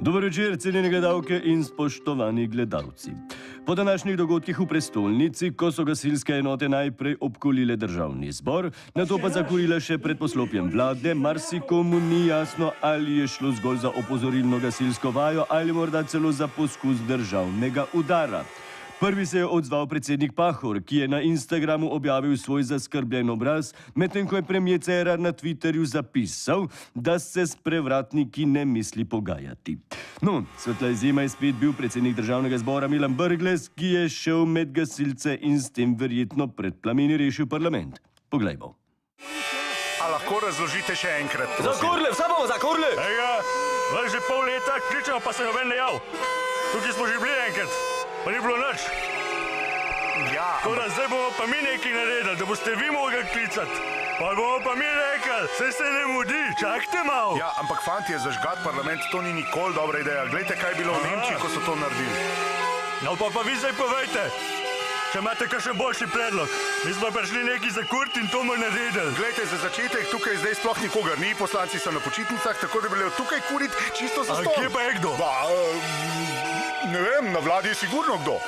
Dober večer, cenjene gledalke in spoštovani gledalci. Po današnjih dogodkih v prestolnici, ko so gasilske enote najprej obkolile državni zbor, nato pa zakurile še pred poslopjem vlade, marsikomu ni jasno, ali je šlo zgolj za opozorilno gasilsko vajo ali morda celo za poskus državnega udara. Prvi se je odzval predsednik Pahor, ki je na Instagramu objavil svoj zaskrbljen obraz, medtem ko je premier Cerar na Twitterju zapisal, da se s prevratniki ne misli pogajati. No, svetla zima je spet bil predsednik državnega zbora Milan Brglez, ki je šel med gasilce in s tem verjetno pred plameni rešil parlament. Poglejmo. A lahko razložite še enkrat, prosim? Zakurli, vse bomo zakurli! Ega, veš, že pol leta kličemo, pa se noben ne jav. Tukaj smo že bili enkrat. Pa ni bilo nič. Ja, ampak... Zdaj bomo pa mi nekaj naredili, da boste vi mogli klicati. Pa bomo pa mi rekli, se ne mudi, čakajte malo. Ja, ampak fantje, zažgat parlament, to ni nikoli dobra ideja. Glejte, kaj je bilo v Nemčiji, ko so to naredili. No pa vi zdaj povejte, če imate kakšen boljši predlog. Mi smo prišli nekaj zakuriti in to bomo naredili. Glejte, za začetek tukaj zdaj sploh nikogar ni, poslanci so na počitnicah, tako da bi bilo tukaj kuriti čisto za stol. A kje pa je kdo? Ne vem, na vladi je sigurno kdo.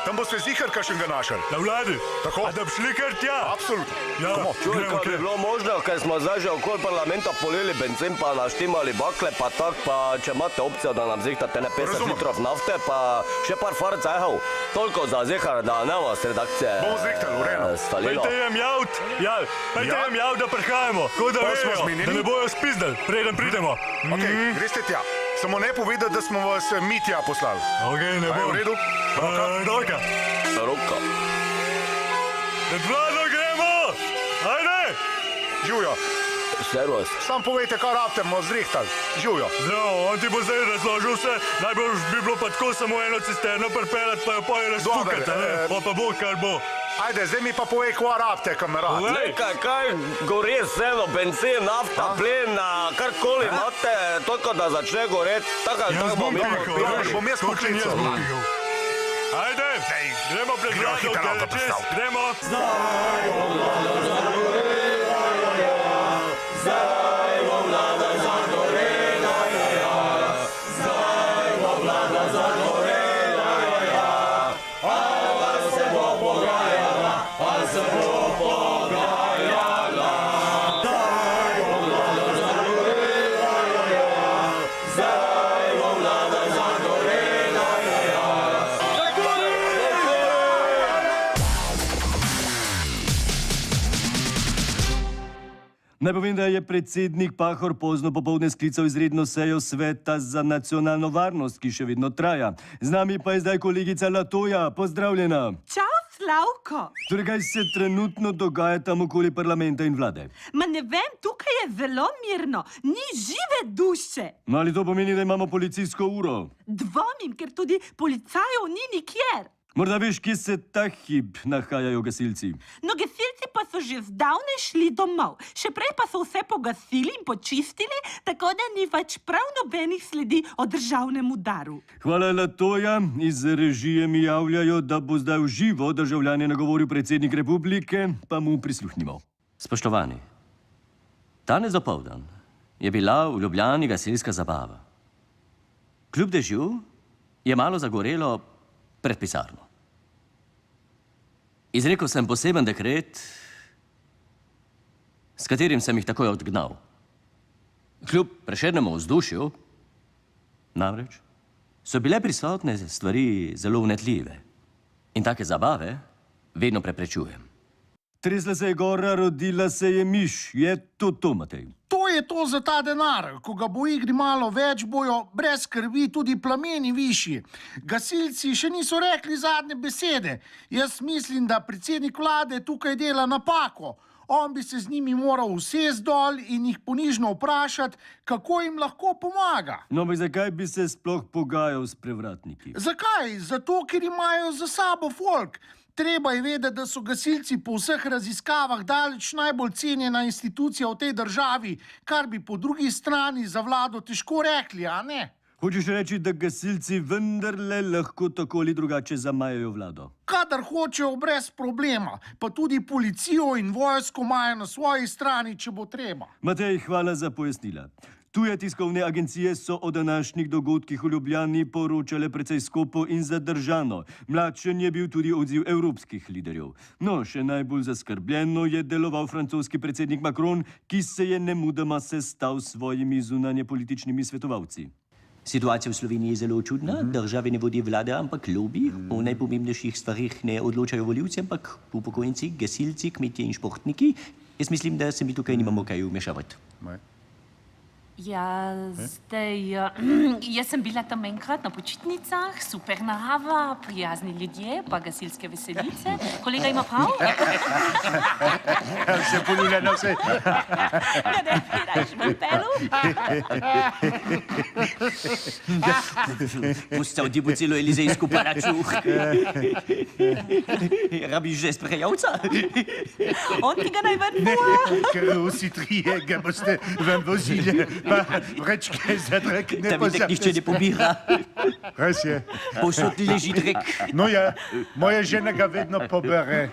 Tam boste zihar kakšnega našli. Na vladi? Tako. A da bi šli kar tja? Absolutno. Ja, čuj, kaj bi bilo možno, ker smo zdaj že okoli parlamenta polili benzin, pa naštimali bakle, pa tak, pa če imate opcijo, da nam zihtate ne 50 litrov nafte, pa še par farc ehov. Toliko za zihar, da ne vas redakcije... Bomo zrihtali, urejeno. Pejte jem javt, pejte jem javt, da prihajamo. Ko da vejo, da ne bojo spizdali, preden pridemo. Okej, greste tja. Samo ne povedati, da smo vas mi tja poslali. Okej, ne bo. V redu? Roka. Roka. Pred vlado gremo! Ajde! Živjo. Servus. Sam povejte, kaj rabite, bomo zrihtali. Živjo. Zdravo, on ti bo zdaj razložil vse. Najbolj bi bilo pa tako samo eno cisterno pripeljati, pa jo poje razfukati. Pa bo, kar bo. Ajde, zdaj mi pa povej, kaj rabite, kamerat. Nekaj, kaj gori vseeno, benzin, nafta, plin, karkoli imate, toliko da začne goreti. Tako bom imel. Bom jaz poklical. Ajde, gremo pred vlado, ker je čez, gremo. Zdaj bo vlada zagorela, zdaj bo vlada zagorela, zdaj bo vlada zagorela, ali se bo pogajala, ali se bo pogajala. Zdaj bo vlada zagorela, zdaj bo vlada zagorela, Naj povem, da je predsednik Pahor pozno popoldne sklical izredno sejo Sveta za nacionalno varnost, ki še vedno traja. Z nami pa je zdaj kolegica Latoja. Pozdravljena. Čau, Slavko. Torej, kaj se trenutno dogaja tam okoli parlamenta in vlade? Ma ne vem, tukaj je zelo mirno. Ni žive duše. No, ali to pomeni, da imamo policijsko uro? Dvomim, ker tudi policajev ni nikjer. Morda veš, kje se ta hip nahajajo gasilci? No, gasilci pa so že zdavnaj šli domov. Še prej pa so vse pogasili in počistili, tako da ni več prav nobenih sledi o državnem udaru. Hvala, Latoja. Iz režije mi javljajo, da bo zdaj v živo državljane nagovoril predsednik republike, pa mu prisluhnimo. Spoštovani, danes dopoldan je bila v Ljubljani gasilska zabava. Kljub dežju je malo zagorelo pred pisarno. Izrekel sem poseben dekret, s katerim sem jih takoj odgnal. Kljub Prešernemu vzdušju, namreč, so bile prisotne stvari zelo vnetljive. In take zabave vedno preprečujem. Tresla se je gora, rodila se je miš. Je to, Matej? To je to za ta denar. Ko ga bo igri malo več, bojo brez skrbi tudi plameni višji. Gasilci še niso rekli zadnje besede. Jaz mislim, da predsednik vlade tukaj dela napako. On bi se z njimi moral usesti dol in jih ponižno vprašati, kako jim lahko pomaga. No, ampak zakaj bi se sploh pogajal s prevratniki? Zakaj? Zato, ker imajo za sabo folk. Treba je vedeti, da so gasilci po vseh raziskavah daleč najbolj cenjena institucija v tej državi, kar bi po drugi strani za vlado težko rekli, a ne? Hočeš reči, da gasilci vendarle lahko tako ali drugače zamajajo vlado? Kadar hočejo, brez problema. Pa tudi policijo in vojsko imajo na svoji strani, če bo treba. Matej, hvala za pojasnila. Tuje tiskovne agencije so o današnjih dogodkih v Ljubljani poročale precej skopo in zadržano. Mlačen je bil tudi odziv evropskih liderjev. No, še najbolj zaskrbljeno je deloval francoski predsednik Macron, ki se je nemudoma sestal s svojimi zunanjepolitičnimi svetovalci. Situacija v Sloveniji je zelo čudna. Države ne vodi vlada, ampak lobi. O najpomembnejših stvarih ne odločajo volivci, ampak upokojenci, gasilci, kmetje in športniki. Jaz mislim, da se mi tukaj nimamo kaj vmešavati. Ja, zdaj, jaz sem bila tam enkrat na počitnicah, super narava, prijazni ljudje, pa gasilske veselice. Kolega ima prav? Vse poljubljeno, vse. Da ne piraš v pelu? Pustil ti bo celo elizejsko paračuh. Rabiš že sprejevalca? On ti ga naj ven boja. Ker vsi trije ga boste vam vozili. Pa vrečke za drek ne Da mi tak nihče ne pobira. Res je. Posod leži drek. No ja, moja žena ga vedno pobere.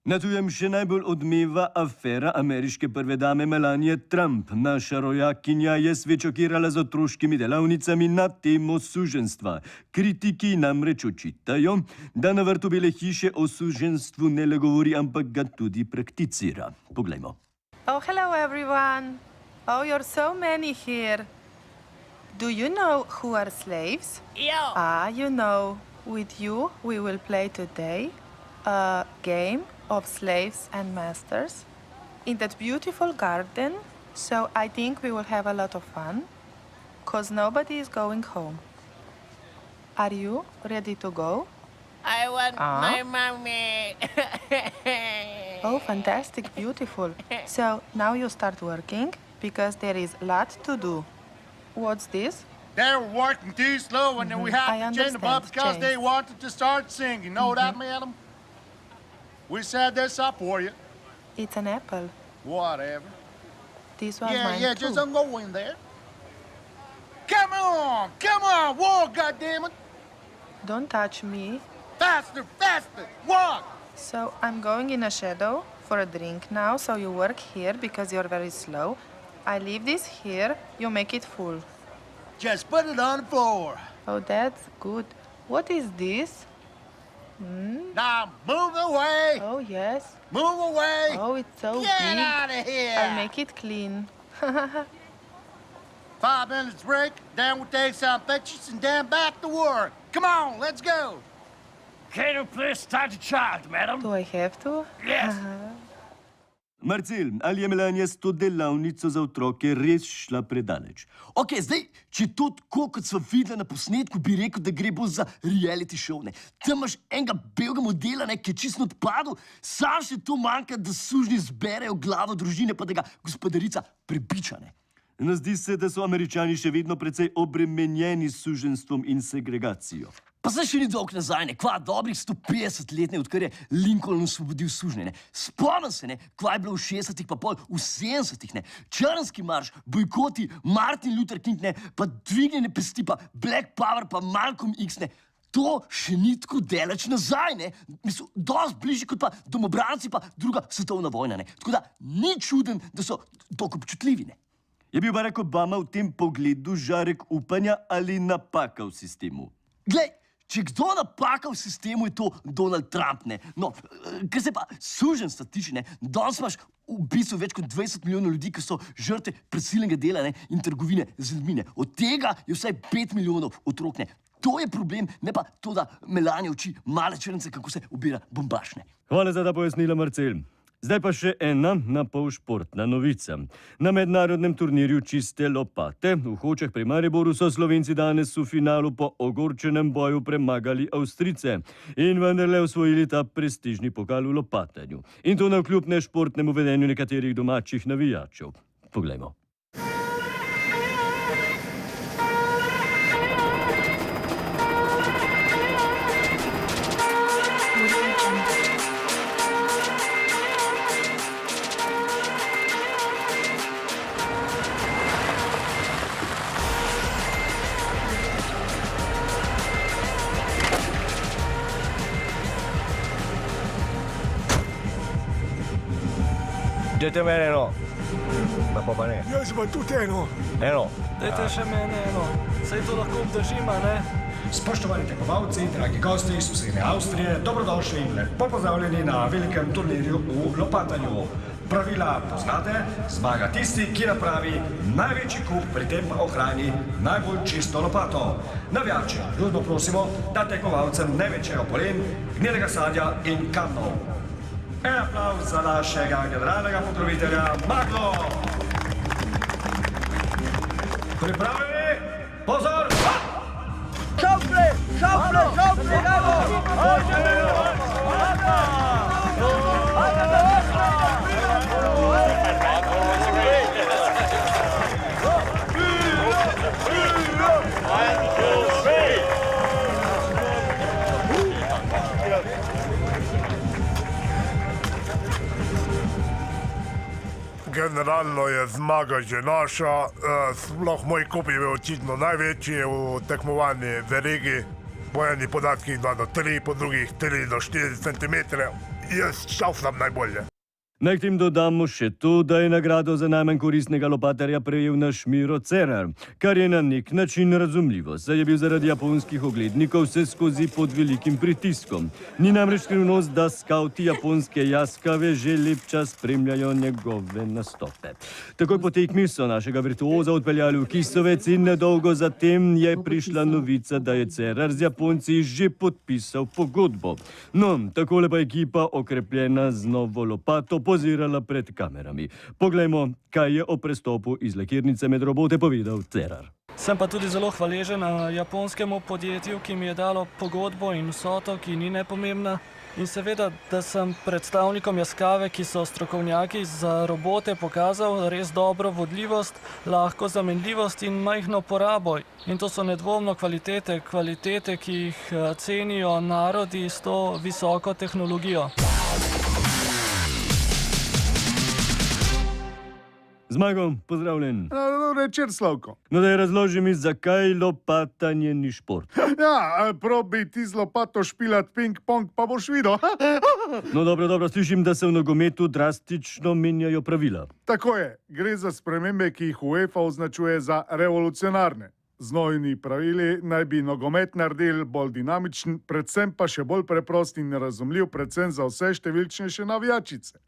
Na tujem še najbolj odmeva afera ameriške prve dame Melanie Trump. Naša rojakinja je svet šokirala z otroškimi delavnicami na temo suženstva. Kritiki namreč očitajo, da na vrtu Bele hiše o suženstvu ne le govori, ampak ga tudi prakticira. Poglejmo. Oh, hello everyone. Oh, you're so many here. Do you know who are slaves? Ja. Ah, you know. With you, we will play today a game of slaves and masters in that beautiful garden. So I think we will have a lot of fun, because nobody is going home. Are you ready to go? I want my mommy. Oh, fantastic, beautiful. So now you start working, because there is a lot to do. What's this? They're working too slow and we I have to change them up understand, because they James. wanted to start singing. Know that, madam? We set this up for you. It's an apple. Whatever. This was Yeah, mine yeah, too. just don't go in there. Come on, walk, goddammit. Don't touch me. Faster, faster, walk. So I'm going in a shadow for a drink now, so you work here because you're very slow. I leave this here, you make it full. Just put it on the floor. Oh, that's good. What is this? Now move away, Oh, yes. move away. Oh, it's so Get big. out of here. I'll make it clean. 5 minutes break, then we'll take some pictures and then back to work. Come on, let's go. Can you please start the child, madam? Do I have to? Yes. Marcel, ali je Melania s to delavnico za otroke res šla predaleč? Ok, zdaj, če to tako, kot smo videli na posnetku, bi rekel, da gre bolj za reality show, ne. Tam imaš enega belega modela, ne, ki je čisto odpadel, sam še to manjka, da sužnji zberejo glavo družine, pa da ga gospodarica prebiča, ne. No, zdi se, da so Američani še vedno precej obremenjeni s suženstvom in segregacijo. Pa zdaj še ni dolg nazaj, ne, kva dobrih 150 let, ne, odkar je Lincoln osvobodil sužnje, ne. Spomnim se, ne, kva je bilo v 60-ih, pa pol v 70-ih, ne. Črnski marš, bojkoti, Martin Luther King, ne, pa dvignjene pesti, pa Black Power, pa Malcolm X, ne. To še ni tako daleč nazaj, ne. Mislim, dosti bližje kot pa domobranci, pa druga svetovna vojna, ne. Tako da ni čuden, da so toliko občutljivi, ne. Je bil Barack Obama v tem pogledu žarek upanja ali napaka v sistemu? Glej, če kdo napaka v sistemu, je to Donald Trump, ne. No, kar se pa suženjstva tiče, ne, danes imaš v bistvu več kot 20 milijonov ljudi, ki so žrtve prisilnega dela, ne, in trgovine z ljudmi, ne. Od tega je vsaj 5 milijonov otrok, ne. To je problem, ne pa to, da Melania uči male črnce, kako se ubira bombaž, ne. Hvala za ta pojasnila, Marcel. Zdaj pa še ena napol športna novica. Na mednarodnem turnirju čiste lopate v Hočah pri Mariboru so Slovenci danes v finalu po ogorčenem boju premagali Avstrijce in vendarle osvojili ta prestižni pokal v lopatanju. In to navkljub nešportnemu vedenju nekaterih domačih navijačev. Poglejmo. Dajte meni eno. Pa ne. Jaz pa tudi eno. Eno. Dajte še meni eno. Saj to lahko obdržima, ne? Spoštovani tekmovalci, dragi gosti iz sosednje Avstrije, dobrodošli in lepo pozdravljeni na velikem turnirju v lopatanju. Pravila poznate, zmaga tisti, ki napravi največji kup, pri tem pa ohrani najbolj čisto lopato. Navijači, ljudno prosimo, da tekmovalcem ne večejo polen, gnilega sadja in kamnov. En aplavz za našega generalnega pokrovitelja Maglo. Pripravljeni? Pozor! Šaufle, Generalno je zmaga že naša, sploh moj kup je bil očitno največji v tekmovanju verigi. Po enih podatkih 2 do 3, po drugih 3 do 4 cm. Jaz šauflam najbolje. Naj k tem dodamo še to, da je nagrado za najmanj koristnega lopatarja prejel naš Miro Cerar, kar je na nek način razumljivo, saj je bil zaradi japonskih oglednikov vse skozi pod velikim pritiskom. Ni namreč skrivnost, da skauti japonske jaskave že lep čas spremljajo njegove nastope. Takoj po tekmi so našega virtuoza odpeljali v Kisovec in nedolgo zatem je prišla novica, da je Cerar z Japonci že podpisal pogodbo. No, takole pa ekipa, okrepljena z novo lopato, pozirala pred kamerami. Poglejmo, kaj je o prestopu iz lakirnice med robote povedal Cerar. Sem pa tudi zelo hvaležen japonskemu podjetju, ki mi je dalo pogodbo in vsoto, ki ni nepomembna. In seveda, da sem predstavnikom jaskave, ki so strokovnjaki za robote, pokazal res dobro vodljivost, lahko zamenljivost in majhno porabo. In to so nedvomno kvalitete, ki jih cenijo narodi s to visoko tehnologijo. Zmago, pozdravljen. Dobro večer, Slavko. No, da razloži mi, zakaj lopatanje ni šport. Ja, probi ti z lopato špilat ping-pong, pa boš videl. No, dobro, slišim, da se v nogometu drastično menjajo pravila. Tako je, gre za spremembe, ki jih UEFA označuje za revolucionarne. Z novimi pravili naj bi nogomet naredili bolj dinamičen, predvsem pa še bolj preprost in razumljiv, predvsem za vse številčnejše navijačice.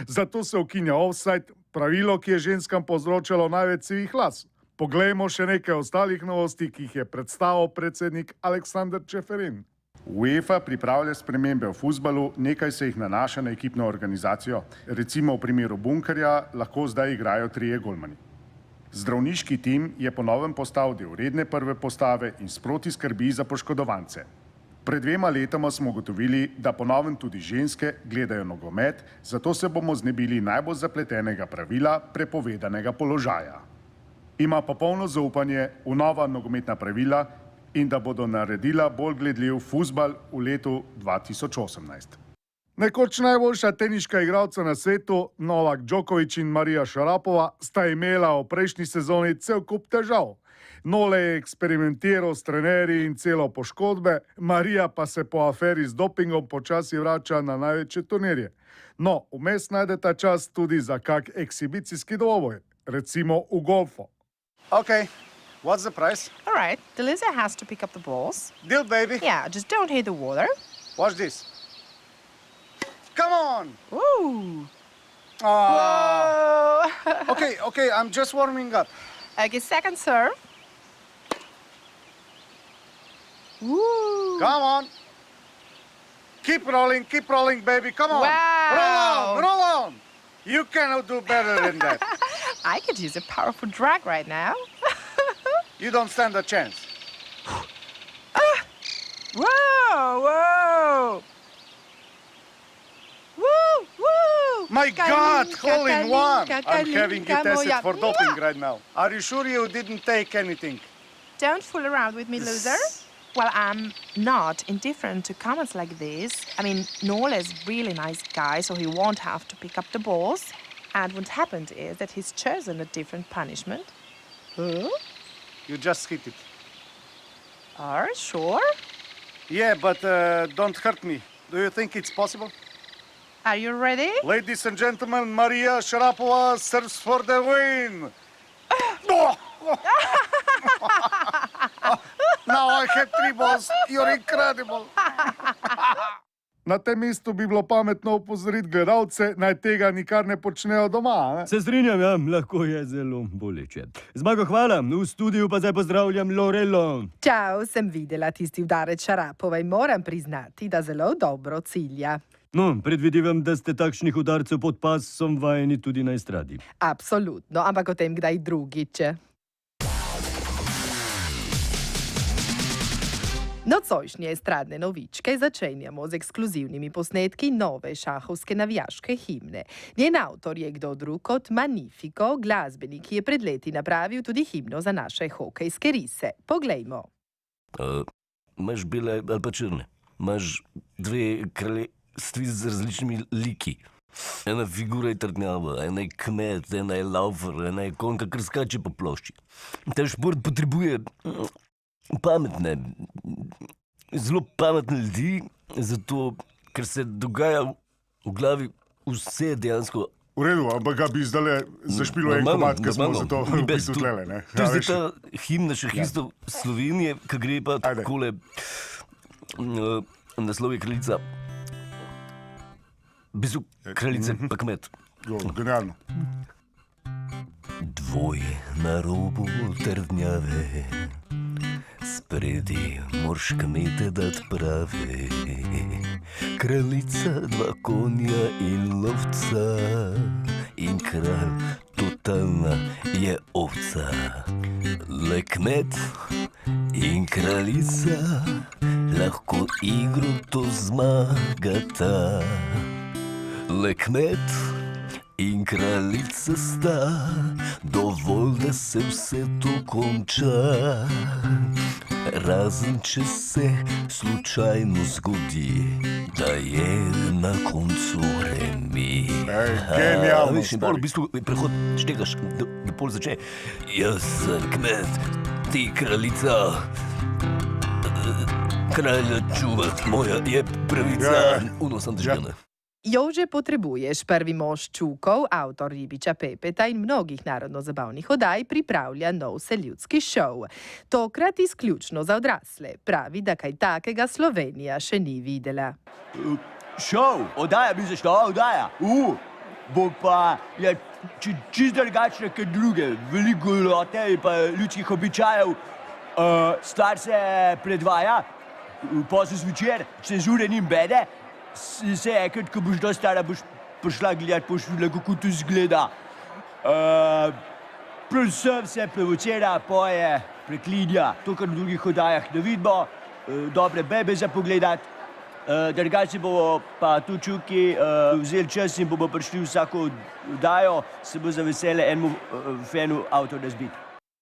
Zato se ukinja offside, pravilo, ki je ženskam povzročalo največ sivih las. Poglejmo še nekaj ostalih novosti, ki jih je predstavil predsednik Aleksander Čeferin. UEFA pripravlja spremembe v fuzbalu, nekaj se jih nanaša na ekipno organizacijo. Recimo v primeru bunkerja lahko zdaj igrajo 3 golmani. Zdravniški tim je po novem postal del redne prve postave in sproti skrbi za poškodovance. Pred 2 letoma smo ugotovili, da po novem tudi ženske gledajo nogomet, zato se bomo znebili najbolj zapletenega pravila prepovedanega položaja. Ima popolno zaupanje v nova nogometna pravila in da bodo naredila bolj gledljiv fuzbal v letu 2018. Nekoč najboljša teniška igralca na svetu, Novak Djokovic in Marija Šarapova, sta imela v prejšnji sezoni cel kup težav. Nole je eksperimentiral s trenerji in celo poškodbe, Marija pa se po aferi z dopingom počasi vrača na največje turnirje. No, vmes najdeta čas tudi za kak ekshibicijski dvoboj, recimo v golfu. Okay, what's the price? All right, the loser has to pick up the balls. Deal, baby. Yeah, just don't hit the water. Watch this. Come on! Ooh. Ah. Whoa. Okay, I'm just warming up. Okay, second serve. Woo. Come on. Keep rolling, baby. Come on. Wow. Roll on. You cannot do better than that. I could use a powerful drag right now. You don't stand a chance. Whoa. Woo! My God, hole in one! I'm having it tested for doping Yeah. right now. Are you sure you didn't take anything? Don't fool around with me, loser. Well, I'm not indifferent to comments like this. I mean, Noel is a really nice guy, so he won't have to pick up the balls. And what happened is that he's chosen a different punishment. Huh? You just hit it. Are you sure? Yeah, but don't hurt me. Do you think it's possible? Are you ready? Ladies and gentlemen, Maria Sharapova serves for the win. Oh! Now I have 3 balls. You're incredible. Na tem mestu bi bilo pametno opozoriti gledalce, naj tega nikar ne počnejo doma. Ne? Se strinjam, ja, lahko je zelo boleče. Zmago, hvala, v studiu pa zdaj pozdravljam Lorelo. Čau, sem videla tisti udarec Šarapova in moram priznati, da zelo dobro cilja. No, predvidevam, da ste takšnih udarcev pod pasom vajeni tudi na estradi. Absolutno, ampak o tem kdaj drugič. Nocojšnje estradne novičke začenjamo z ekskluzivnimi posnetki nove šahovske navijaške himne. Njen avtor je kdo drug kot Magnifico, glasbenik, ki je pred leti napravil tudi himno za naše hokejske rise. Poglejmo. Imaš bele ali pa črne? Imaš 2 kraljestvi z različnimi liki. Ena figura je trdnjava, ena je kmet, ena je laufer, ena je konka, kar skače po plošči. Ta šport potrebuje pametne, zelo pametne ljudi, zato, ker se dogaja v glavi vse dejansko. V redu, ampak ga bi zdaj zašpilo en komad, ker smo zato v bistvu tlele. Ne? To je zdaj ta himna šahistov Slovenije, ki gre pa takole, naslov je kraljica, v bistvu kraljice pa kmet. Genialno. Dvoje na robu trdnjave, spredi moraš kmete dat prave. Kraljica, 2 konja in lovca, in kralj totalna je ovca. Le kmet in kraljica lahko igro to zmagata. Le kmet in kraljica sta, dovolj, da se vse to konča. Razen če se slučajno zgodi, da je na koncu remi. Genialno. Veš, in bolj v bistvu prehod štegaš, da pol začne. Jaz sem kmet, ti kraljica, kralja čuvat, moja je pravica. Uno sem težgane. Jože potrebuješ, prvi mož Čukov, avtor Ribiča Pepeta in mnogih narodno-zabavnih oddaj, pripravlja nov seljučki šov. Tokrat izključno za odrasle. Pravi, da kaj takega Slovenija še ni videla. Šov, oddaja bi se što, oddaja. Bo pa je čist drugačna kot druge. Veliko golote in pa ljudskih običajev. Stvar se predvaja, posel zvečer, cenzure ni bede. Se enkrat, ko boš dosti stara, boš prišla gledat, boš videla, kako to izgleda. Predvsem se provocira, poje, preklinja. To, kar v drugih oddajah ne vidimo, dobre bebe za pogledat. Drugače bomo pa tu Čuki vzeli čas in bomo prišli vsako oddajo, se bo za vesele enemu fanu avtor razbiti.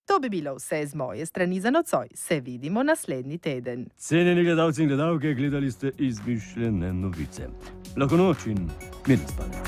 To bi bilo vse z moje strani za nocoj. Se vidimo naslednji teden. Cenjeni gledalci in gledalke, gledali ste izmišljene novice. Lahko noč in mirno spanje.